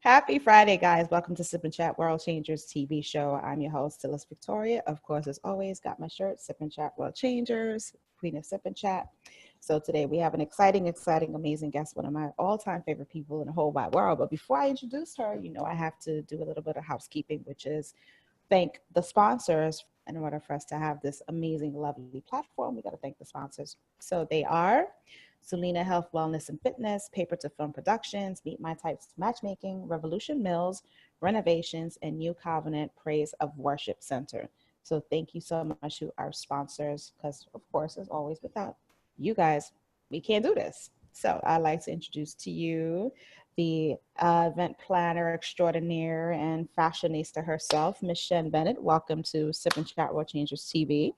Happy Friday, guys. Welcome to Sip and Chat World Changers TV show. I'm your host, Dhylles Victoria. Of course, as always, got my shirt, Sip and Chat World Changers, Queen of Sip and Chat. So today we have an exciting, amazing guest, one of my all-time favorite people in the whole wide world. But before I introduce her, I have to do a little bit of housekeeping, which is thank the sponsors. In order for us to have this amazing, lovely platform, we got to thank the sponsors. So they are Sulina Health, Wellness, and Fitness, Paper to Film Productions, Meet My Types Matchmaking, Revolution Mills, Renovations, and New Covenant Praise of Worship Center. So thank you so much to our sponsors, because of course, as always, without you guys, we can't do this. So I'd like to introduce to you the event planner extraordinaire and fashionista herself, Miss Shen Bennett. Welcome to Sip and Chat World Changers TV.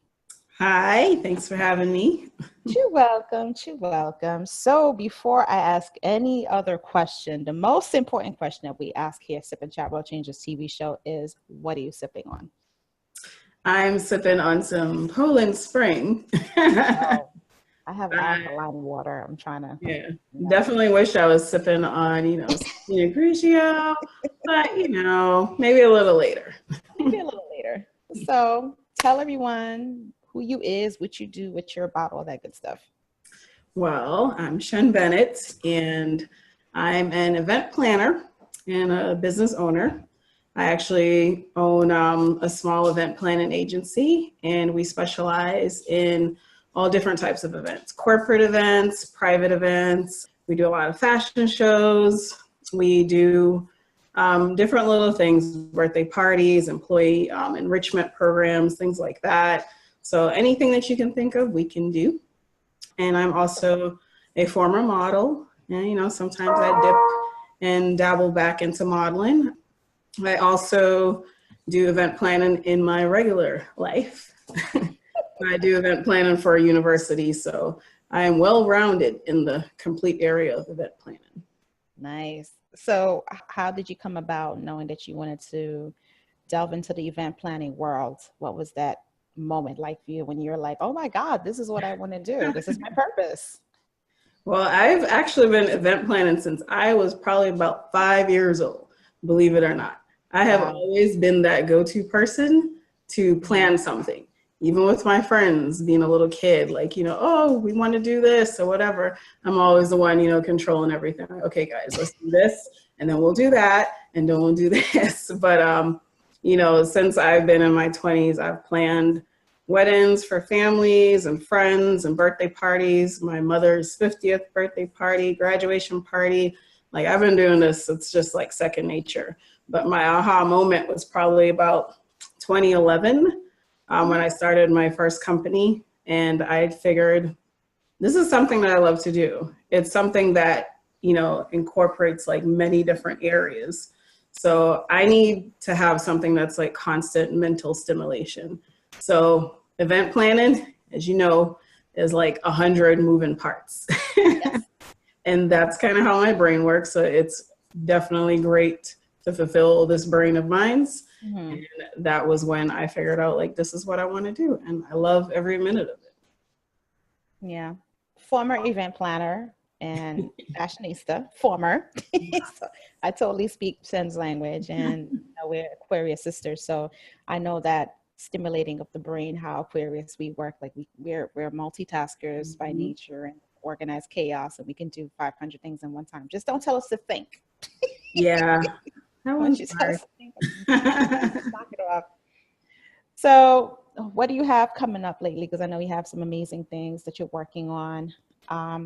Hi, thanks for having me. You're welcome. You're welcome. So before I ask any other question, the most important question that we ask here at Sip and Chat World Changers TV show is, what are you sipping on? I'm sipping on some Poland Spring. Oh, I have alkaline water. I'm trying to. Yeah, definitely wish I was sipping on, Pinot Grigio, but, maybe a little later. Maybe a little later. So tell everyone who you is, what you do, what you're about, all that good stuff. Well, I'm Shen Bennett, and I'm an event planner and a business owner. I actually own a small event planning agency, and we specialize in all different types of events, corporate events, private events. We do a lot of fashion shows. We do different little things, birthday parties, employee enrichment programs, things like that. So anything that you can think of, we can do. And I'm also a former model. And, sometimes I dip and dabble back into modeling. I also do event planning in my regular life. I do event planning for a university, so I am well-rounded in the complete area of event planning. Nice. So how did you come about knowing that you wanted to delve into the event planning world? What was that moment like for you when you're like, oh my God, this is what I want to do. This is my purpose? Well, I've actually been event planning since I was probably about 5 years old, believe it or not. I have always been that go-to person to plan something. Even with my friends, being a little kid, like, oh, we want to do this or whatever. I'm always the one, controlling everything. Okay, guys, let's do this, and then we'll do that, and then we'll do this. But, since I've been in my 20s, I've planned weddings for families and friends and birthday parties, my mother's 50th birthday party, graduation party. Like, I've been doing this, it's just like second nature. But my aha moment was probably about 2011. When I started my first company, and I figured this is something that I love to do. It's something that, incorporates like many different areas. So I need to have something that's like constant mental stimulation. So event planning, as you know, is like 100 moving parts. Yes. And that's kind of how my brain works. So it's definitely great to fulfill this brain of mine's. Mm-hmm. And that was when I figured out, like, this is what I want to do. And I love every minute of it. Yeah. Former event planner and fashionista, former. So I totally speak Shen's language, and we're Aquarius sisters. So I know that stimulating of the brain, how Aquarius we work, like we're multitaskers mm-hmm. by nature and organize chaos, and we can do 500 things in one time. Just don't tell us to think. Yeah. Once you tell us to think, knock it off. So what do you have coming up lately? Because I know you have some amazing things that you're working on.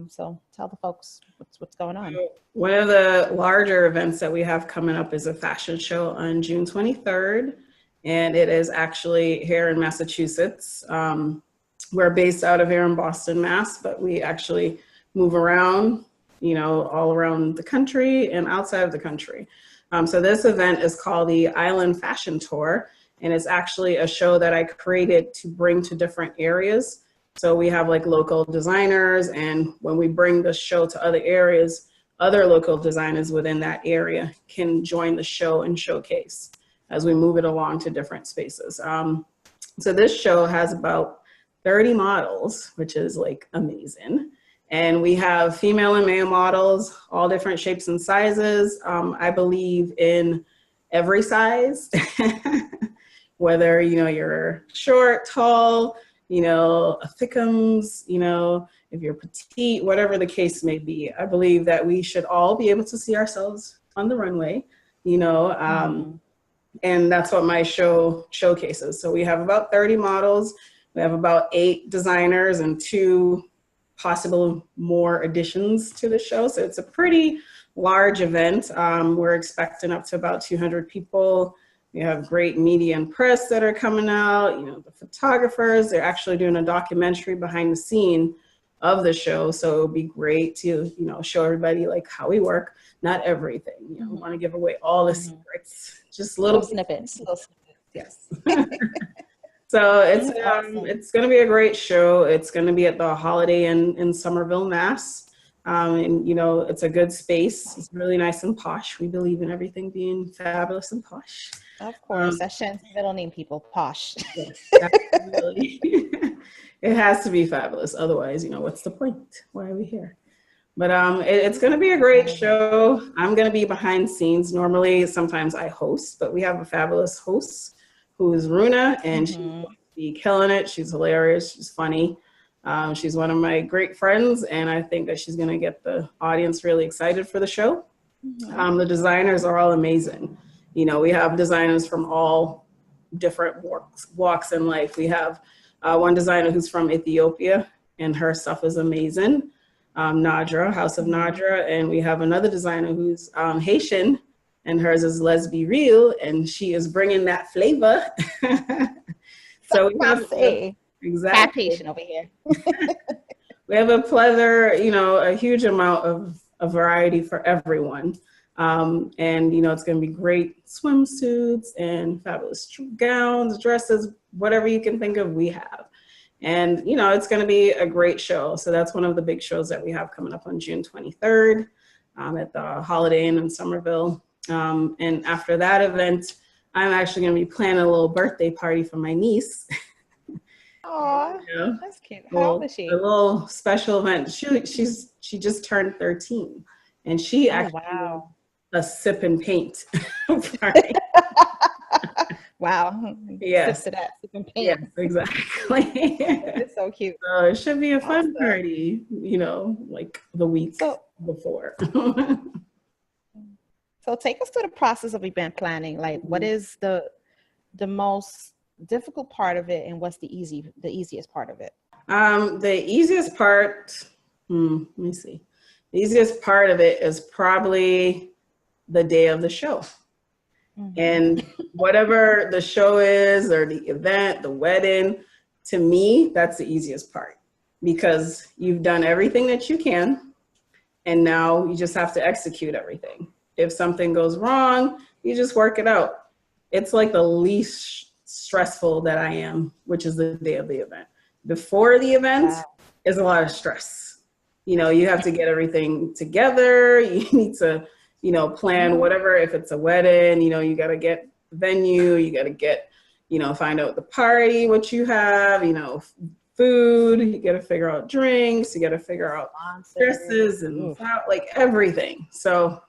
So tell the folks what's going on. One of the larger events that we have coming up is a fashion show on June 23rd. And it is actually here in Massachusetts. We're based out of here in Boston, Mass, but we actually move around, all around the country and outside of the country. So this event is called the Island Fashion Tour, and it's actually a show that I created to bring to different areas. So we have like local designers, and when we bring the show to other areas, other local designers within that area can join the show and showcase as we move it along to different spaces. So this show has about 30 models, which is like amazing. And we have female and male models, all different shapes and sizes. I believe in every size, whether, you know, you're short, tall, you know, a thickums, you know, if you're petite, whatever the case may be. I believe that we should all be able to see ourselves on the runway, you know, and that's what my show showcases. So we have about 30 models. We have about 8 designers and 2 possible more additions to the show. So it's a pretty large event. We're expecting up to about 200 people. We have great media and press that are coming out, you know, the photographers, they're actually doing a documentary behind the scene of the show. So it would be great to, you know, show everybody like how we work, not everything, you know, want to give away all the secrets, just little snippets. Yes. So it's it's going to be a great show. It's going to be at the Holiday Inn in Somerville, Mass. And you know, it's a good space. It's really nice and posh. We believe in everything being fabulous and posh. Of course, that's Shen's middle name, people, posh. Yes, absolutely. It has to be fabulous. Otherwise, you know, what's the point? Why are we here? But it's going to be a great show. I'm going to be behind scenes. Normally, sometimes I host, but we have a fabulous host who is Runa, and she's going to be killing it. She's hilarious. She's funny. She's one of my great friends, and I think that she's going to get the audience really excited for the show. The designers are all amazing. You know, we have designers from all different walks in life. We have one designer who's from Ethiopia, and her stuff is amazing. Nadra, House of Nadra, and we have another designer who's Haitian, and hers is Let's Be Real, and she is bringing that flavor. So we have exactly patient over here. We have a pleather, you know, a huge amount of a variety for everyone. And, you know, it's going to be great swimsuits and fabulous gowns, dresses, whatever you can think of, we have. And, you know, it's going to be a great show. So that's one of the big shows that we have coming up on June 23rd at the Holiday Inn in Somerville. And after that event, I'm actually going to be planning a little birthday party for my niece. Oh, yeah. That's cute. How old is she? A little special event. She just turned 13, and she actually a sip and paint party. Wow. Yes. Sip to that, sip and paint. Yes, exactly. It's so cute. So it should be a fun party, you know, like the week before. So take us through the process of event planning. Like, what is the most difficult part of it, and what's the easiest part of it? The easiest part, let me see. The easiest part of it is probably the day of the show. And whatever the show is, or the event, the wedding, to me, that's the easiest part, because you've done everything that you can, and now you just have to execute everything. If something goes wrong, you just work it out. It's like the least stressful that I am, which is the day of the event. Before the event is a lot of stress. You know, you have to get everything together. You need to, you know, plan whatever. If it's a wedding, you know, you got to get the venue, you got to get, you know, find out the party, what you have, you know, food, you got to figure out drinks, you got to figure out dresses and like everything. So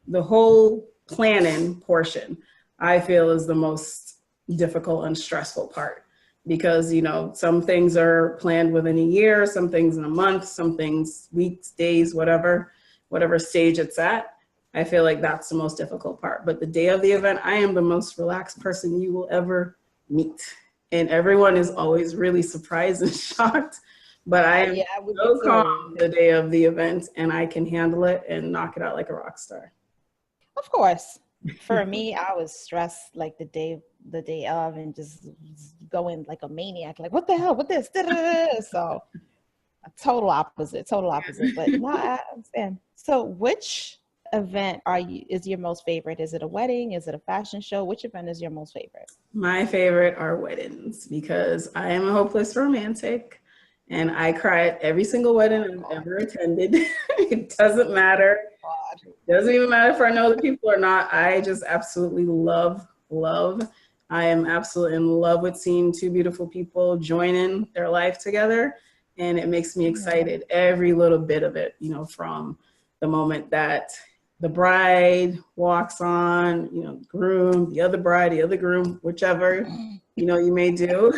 the whole planning portion, I feel, is the most difficult and stressful part, because, you know, some things are planned within a year, some things in a month, some things weeks, days, whatever stage it's at. I feel like that's the most difficult part. But the day of the event, I am the most relaxed person you will ever meet. And everyone is always really surprised and shocked. But I am so calm the day of the event, and I can handle it and knock it out like a rock star. Of course. For me, I was stressed like the day of, and just going like a maniac, like, what the hell, what this? So a total opposite. But no, I understand. So which event is your most favorite? Is it a wedding? Is it a fashion show? Which event is your most favorite? My favorite are weddings, because I am a hopeless romantic, and I cry at every single wedding I've ever attended. It doesn't matter. It doesn't even matter if I know the people or not. I just absolutely love. I am absolutely in love with seeing two beautiful people joining their life together. And it makes me excited every little bit of it, you know, from the moment that the bride walks on, you know, groom, the other bride, the other groom, whichever, you know, you may do.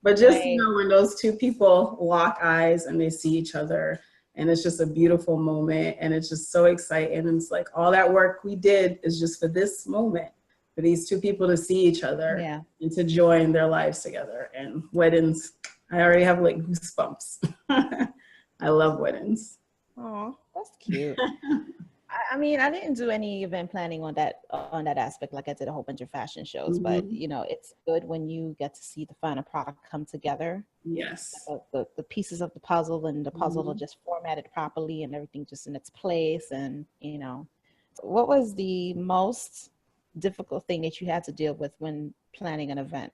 But just, you know, when those two people lock eyes and they see each other, and it's just a beautiful moment, and it's just so exciting. And it's like all that work we did is just for this moment, for these two people to see each other and to join their lives together. And weddings, I already have like goosebumps. I love weddings. Oh, that's cute. I mean, I didn't do any event planning on that aspect. Like I did a whole bunch of fashion shows, but you know, it's good when you get to see the final product come together. Yes. The pieces of the puzzle, and the puzzle are just formatted properly and everything just in its place. And, you know, what was the most difficult thing that you had to deal with when planning an event?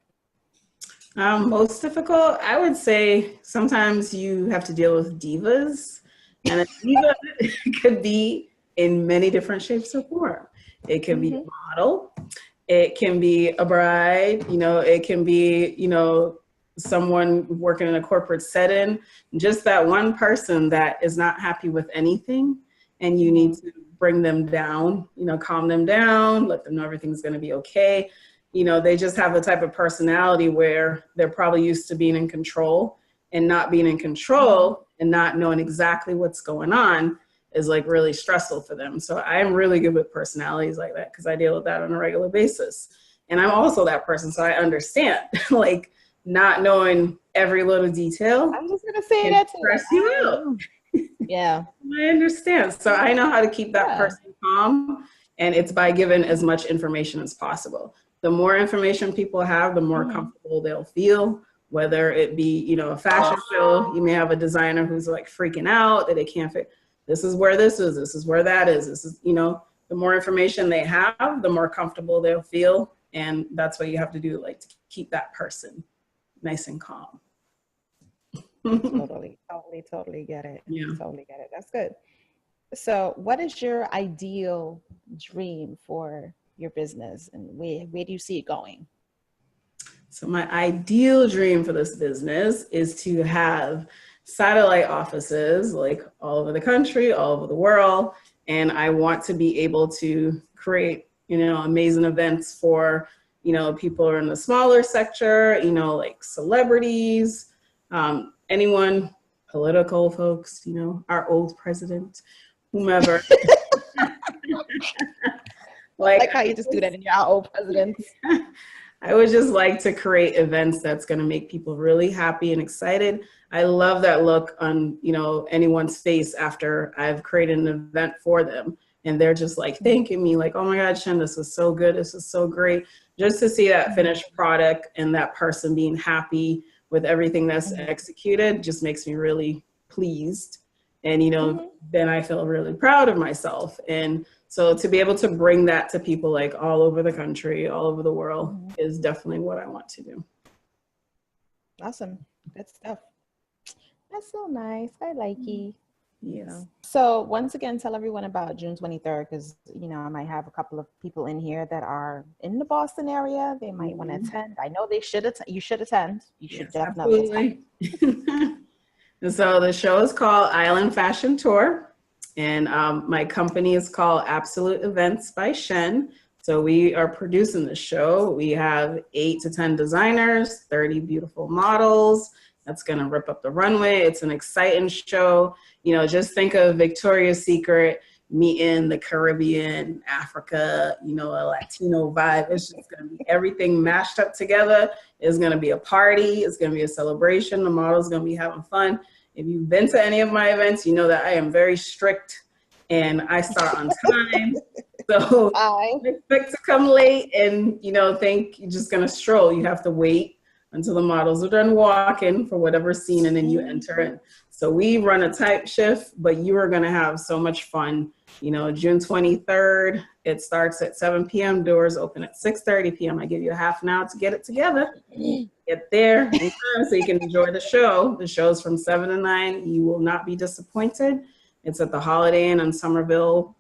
Most difficult, I would say sometimes you have to deal with divas, and a diva could be in many different shapes or form. It can be a model, it can be a bride, you know, it can be, you know, someone working in a corporate setting, just that one person that is not happy with anything, and you need to bring them down, you know, calm them down, let them know everything's going to be okay. You know, they just have a type of personality where they're probably used to being in control, and not being in control and not knowing exactly what's going on is like really stressful for them. So I'm really good with personalities like that because I deal with that on a regular basis. And I'm also that person, so I understand like not knowing every little detail. I'm just gonna say that too. Stress you out. Yeah. I understand. So I know how to keep that person calm, and it's by giving as much information as possible. The more information people have, the more comfortable they'll feel, whether it be, you know, a fashion show. You may have a designer who's like freaking out that they can't fit. This is where this is where that is. This is, you know, the more information they have, the more comfortable they'll feel. And that's what you have to do, like to keep that person nice and calm. Totally get it. Yeah. Totally get it. That's good. So what is your ideal dream for your business, and where do you see it going? So my ideal dream for this business is to have satellite offices like all over the country, all over the world. And I want to be able to create, you know, amazing events for, you know, people who are in the smaller sector, you know, like celebrities, anyone, political folks, you know, our old president, whomever. like how you just do that in your old presidents. I would just like to create events that's going to make people really happy and excited. I love that look on, you know, anyone's face after I've created an event for them, and they're just like thanking me, like, oh my God, Shen, this is so good. This is so great. Just to see that finished product and that person being happy with everything that's executed just makes me really pleased. And, you know, then I feel really proud of myself. And so to be able to bring that to people like all over the country, all over the world is definitely what I want to do. Awesome. Good stuff. That's so nice. I like it. Yes. So once again, tell everyone about June 23rd, because, you know, I might have a couple of people in here that are in the Boston area. They might want to attend. I know they should attend. You should attend. You should definitely attend. And so the show is called Island Fashion Tour. And my company is called Absolute Events by Shen. So we are producing the show. We have 8 to 10 designers, 30 beautiful models. That's gonna rip up the runway. It's an exciting show. You know, just think of Victoria's Secret meeting the Caribbean, Africa, you know, a Latino vibe. It's just gonna be everything mashed up together. It's gonna be a party. It's gonna be a celebration. The model's gonna be having fun. If you've been to any of my events, you know that I am very strict and I start on time. So I expect to come late and, you know, think you're just gonna stroll. You have to wait until the models are done walking for whatever scene, and then you enter in. So we run a tight shift, but you are gonna have so much fun. You know, June 23rd, it starts at 7 p.m. Doors open at 6:30 p.m. I give you a half an hour to get it together. Get there in time so you can enjoy the show. The show's from 7 to 9. You will not be disappointed. It's at the Holiday Inn in Somerville.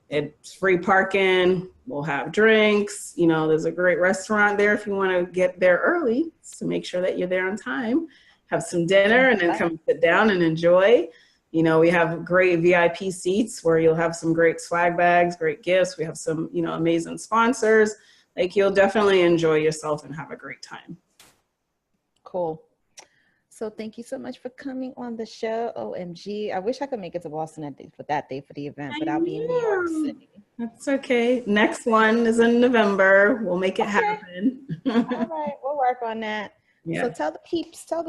It's free parking. We'll have drinks. You know, there's a great restaurant there if you want to get there early to make sure that you're there on time. And you can enjoy the show. The show is from 7 to 9. You will not be disappointed. It's at the Holiday Inn in Somerville. It's free parking. We'll have drinks. You know, there's a great restaurant there if you want to get there early to make sure that you're there on time. have some dinner, and then come sit down and enjoy. You know, we have great VIP seats where you'll have some great swag bags, great gifts. We have some, you know, amazing sponsors. Like, you'll definitely enjoy yourself and have a great time. Cool. So thank you so much for coming on the show. OMG. I wish I could make it to Boston that day for the event, but I'll be in New York City. That's okay. Next one is in November. We'll make it happen. All right. We'll work on that. Yeah. So tell the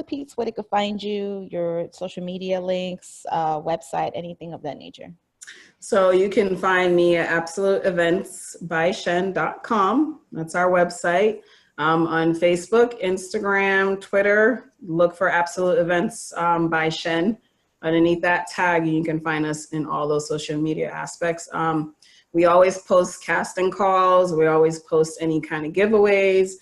peeps where they could find you, your social media links, website, anything of that nature. So you can find me at absoluteeventsbyshen.com. That's our website. On Facebook, Instagram, Twitter, look for Absolute Events by Shen. Underneath that tag, you can find us in all those social media aspects. We always post casting calls. We always post any kind of giveaways.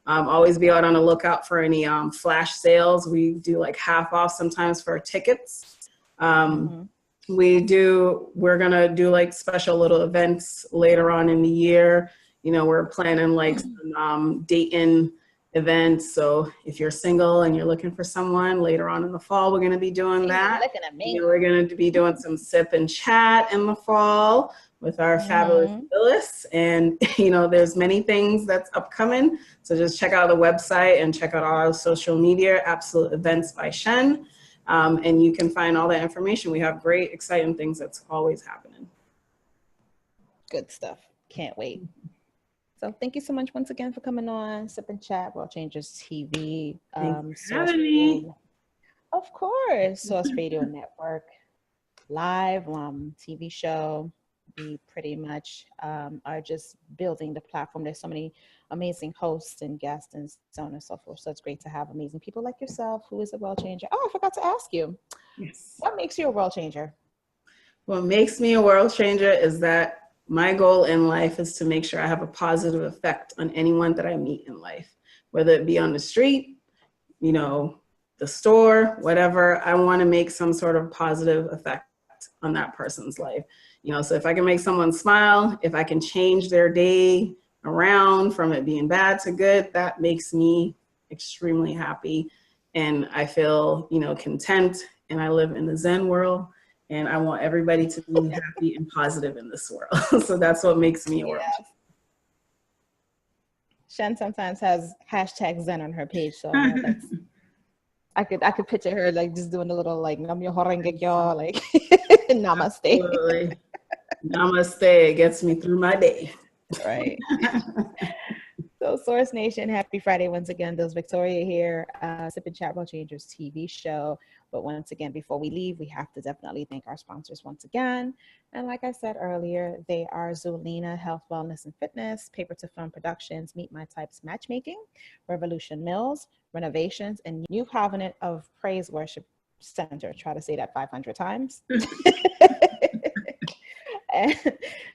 Always be out on the lookout for any flash sales. We do like half off sometimes for tickets. We're gonna do like special little events later on in the year. You know, we're planning like some date-in events. So if you're single and you're looking for someone later on in the fall, we're gonna be doing that. You know, we're gonna be doing some sip and chat in the fall with our fabulous Dhylles. And, you know, there's many things that's upcoming. So just check out the website and check out our social media, Absolute Events by Shen. And you can find all that information. We have great, exciting things that's always happening. Good stuff. Can't wait. So thank you so much once again for coming on Sip and Chat, World Changers TV. Of course, Source Radio Network, live TV show. We pretty much are just building the platform. There's so many amazing hosts and guests and so on and so forth. So it's great to have amazing people like yourself who is a world changer. Oh, I forgot to ask you. Yes. What makes you a world changer? What makes me a world changer is that my goal in life is to make sure I have a positive effect on anyone that I meet in life, whether it be on the street, you know, the store, whatever. I want to make some sort of positive effect on that person's life. You know, so if I can make someone smile, if I can change their day around from it being bad to good, that makes me extremely happy. And I feel, you know, content, and I live in the Zen world. And I want everybody to be happy and positive in this world. So that's what makes me a world changer. Shen sometimes has hashtag Zen on her page. So I could picture her like just doing a little like namyo horengekyo, like namaste. Absolutely. Namaste. It gets me through my day. Right. So Source Nation, happy Friday once again. Dhylles Victoria here, Sip and Chat World Changers TV show. But once again, before we leave, we have to definitely thank our sponsors once again. And like I said earlier, they are Zulina Health, Wellness, and Fitness, Paper to Film Productions, Meet My Types Matchmaking, Revolution Mills, Renovations, and New Covenant of Praise Worship Center. Try to say that 500 times. And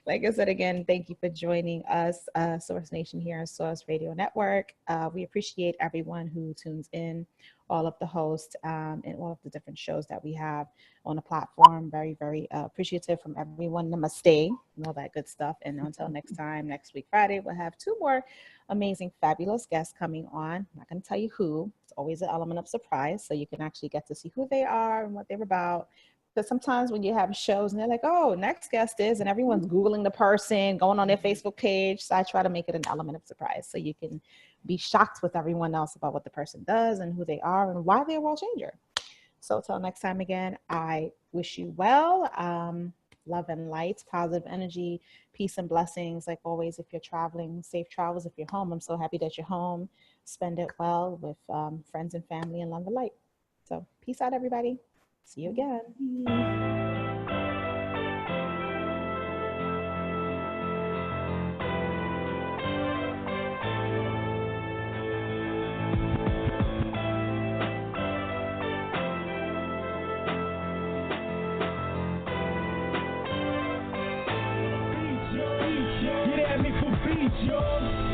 like I said, again, thank you for joining us, Source Nation here on Source Radio Network. We appreciate everyone who tunes in, all of the hosts, and all of the different shows that we have on the platform. Very, very appreciative from everyone. Namaste and all that good stuff. And until next time, next week, Friday, we'll have 2 more amazing, fabulous guests coming on. I'm not going to tell you who. It's always an element of surprise, so you can actually get to see who they are and what they're about. Because sometimes when you have shows and they're like, oh, next guest is, and everyone's Googling the person, going on their Facebook page. So I try to make it an element of surprise so you can be shocked with everyone else about what the person does and who they are and why they're a world changer. So till next time again, I wish you well. Love and light, positive energy, peace and blessings. Like always, if you're traveling, safe travels. If you're home, I'm so happy that you're home. Spend it well with friends and family and love and light. So peace out, everybody. See you again. Get at me for beats, yo.